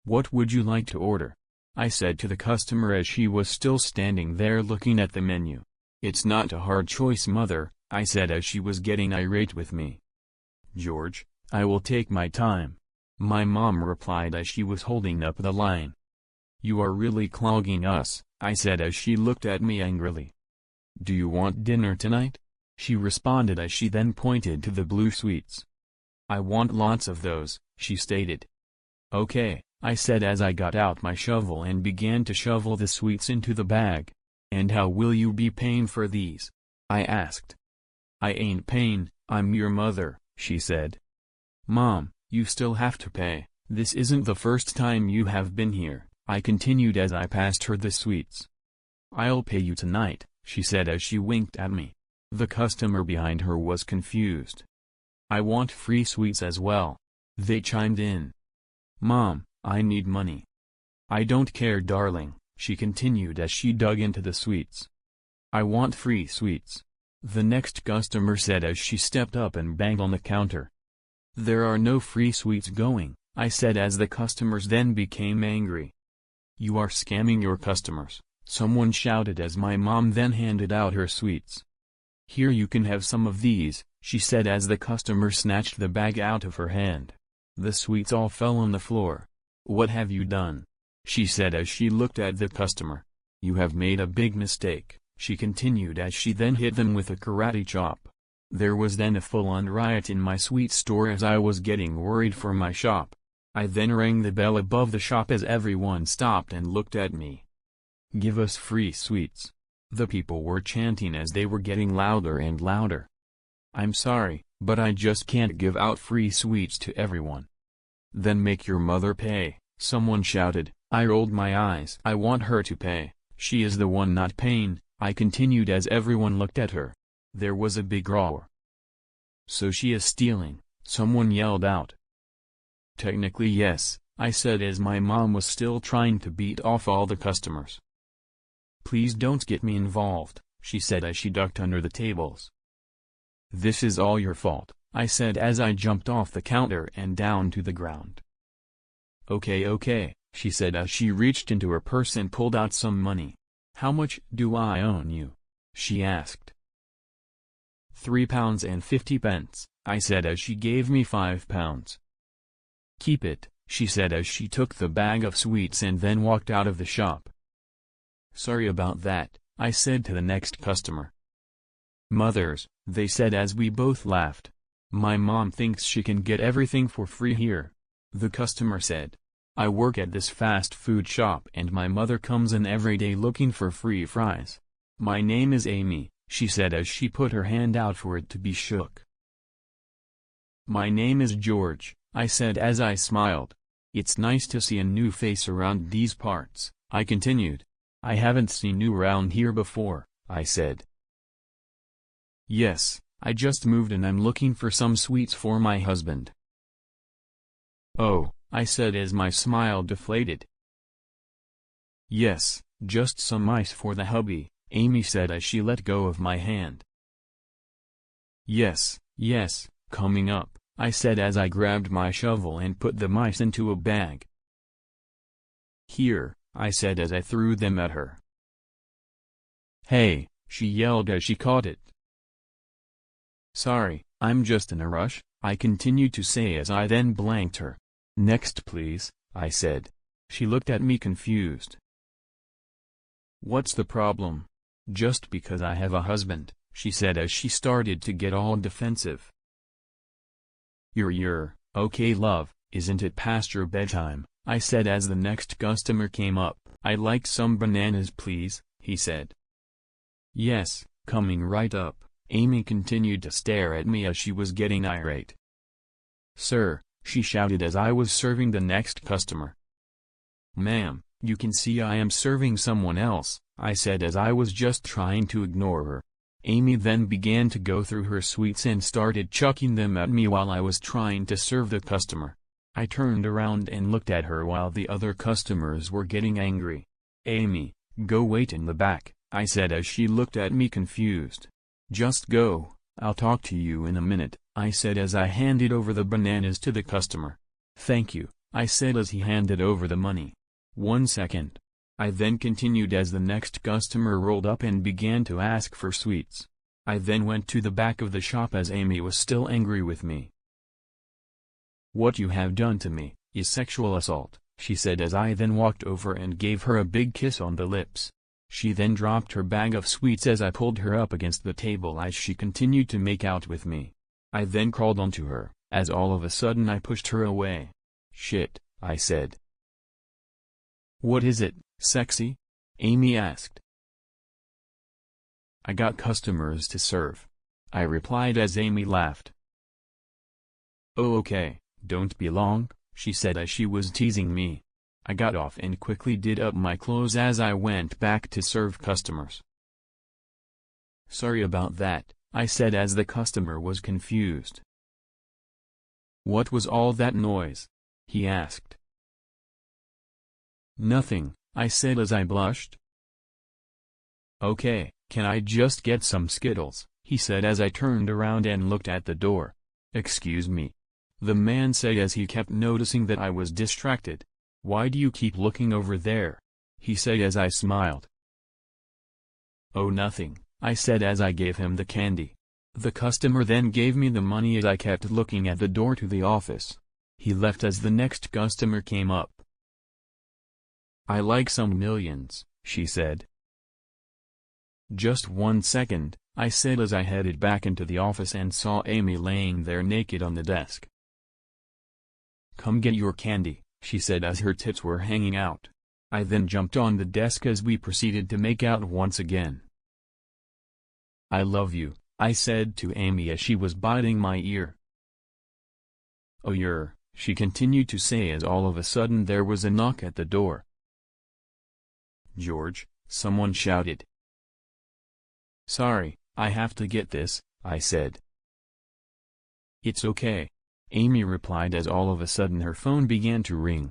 "What would you like to order?" I said to the customer as she was still standing there looking at the menu. "It's not a hard choice, mother," I said as she was getting irate with me. "George, I will take my time," my mom replied as she was holding up the line. "You are really clogging us," I said as she looked at me angrily. "Do you want dinner tonight?" she responded as she then pointed to the blue sweets. "I want lots of those," she stated. "Okay," I said as I got out my shovel and began to shovel the sweets into the bag. "And how will you be paying for these?" I asked. "I ain't paying, I'm your mother," she said. "Mom, you still have to pay, this isn't the first time you have been here," I continued as I passed her the sweets. "I'll pay you tonight," she said as she winked at me. The customer behind her was confused. "I want free sweets as well," they chimed in. "Mom, I need money." "I don't care, darling," she continued as she dug into the sweets. "I want free sweets," the next customer said as she stepped up and banged on the counter. "There are no free sweets going," I said as the customers then became angry. "You are scamming your customers," someone shouted as my mom then handed out her sweets. "Here, you can have some of these," she said as the customer snatched the bag out of her hand. The sweets all fell on the floor. "What have you done?" she said as she looked at the customer. "You have made a big mistake," she continued as she then hit them with a karate chop. There was then a full-on riot in my sweet store as I was getting worried for my shop. I then rang the bell above the shop as everyone stopped and looked at me. "Give us free sweets," the people were chanting as they were getting louder and louder. "I'm sorry, but I just can't give out free sweets to everyone." "Then make your mother pay," someone shouted. I rolled my eyes. "I want her to pay, she is the one not paying," I continued as everyone looked at her. There was a big roar. "So she is stealing," someone yelled out. "Technically yes," I said as my mom was still trying to beat off all the customers. "Please don't get me involved," she said as she ducked under the tables. "This is all your fault," I said as I jumped off the counter and down to the ground. Okay, she said as she reached into her purse and pulled out some money. "How much do I owe you?" she asked. £3.50, I said as she gave me £5. "Keep it," she said as she took the bag of sweets and then walked out of the shop. "Sorry about that," I said to the next customer. "Mothers," they said as we both laughed. "My mom thinks she can get everything for free here," the customer said. "I work at this fast food shop and my mother comes in every day looking for free fries. My name is Amy," she said as she put her hand out for it to be shook. "My name is George," I said as I smiled. "It's nice to see a new face around these parts," I continued. "I haven't seen you around here before," I said. "Yes, I just moved and I'm looking for some sweets for my husband." "Oh," I said as my smile deflated. "Yes, just some ice for the hubby," Amy said as she let go of my hand. Yes, coming up," I said as I grabbed my shovel and put the mice into a bag. "Here," I said as I threw them at her. "Hey," she yelled as she caught it. "Sorry, I'm just in a rush," I continued to say as I then blanked her. "Next please," I said. She looked at me confused. "What's the problem?" "Just because I have a husband," she said as she started to get all defensive. You're, okay love, isn't it past your bedtime?" I said as the next customer came up. "I'd like some bananas please," he said. "Yes, coming right up." Amy continued to stare at me as she was getting irate. "Sir," she shouted as I was serving the next customer. "Ma'am, you can see I am serving someone else," I said as I was just trying to ignore her. Amy then began to go through her sweets and started chucking them at me while I was trying to serve the customer. I turned around and looked at her while the other customers were getting angry. "Amy, go wait in the back," I said as she looked at me confused. "Just go, I'll talk to you in a minute," I said as I handed over the bananas to the customer. "Thank you," I said as he handed over the money. "1 second. I then continued as the next customer rolled up and began to ask for sweets. I then went to the back of the shop as Amy was still angry with me. "What you have done to me is sexual assault," she said as I then walked over and gave her a big kiss on the lips. She then dropped her bag of sweets as I pulled her up against the table as she continued to make out with me. I then crawled onto her, as all of a sudden I pushed her away. "Shit," I said. "What is it, sexy?" Amy asked. "I got customers to serve," I replied as Amy laughed. "Oh okay, don't be long," she said as she was teasing me. I got off and quickly did up my clothes as I went back to serve customers. "Sorry about that," I said as the customer was confused. "What was all that noise?" he asked. "Nothing," I said as I blushed. "Okay, can I just get some Skittles?" he said as I turned around and looked at the door. "Excuse me," the man said as he kept noticing that I was distracted. "Why do you keep looking over there?" he said as I smiled. "Oh nothing," I said as I gave him the candy. The customer then gave me the money as I kept looking at the door to the office. He left as the next customer came up. "I like some millions," she said. "Just 1 second," I said as I headed back into the office and saw Amy laying there naked on the desk. "Come get your candy," she said as her tits were hanging out. I then jumped on the desk as we proceeded to make out once again. "I love you," I said to Amy as she was biting my ear. "Oh she continued to say as all of a sudden there was a knock at the door. "George," someone shouted. "Sorry, I have to get this," I said. "It's okay," Amy replied as all of a sudden her phone began to ring.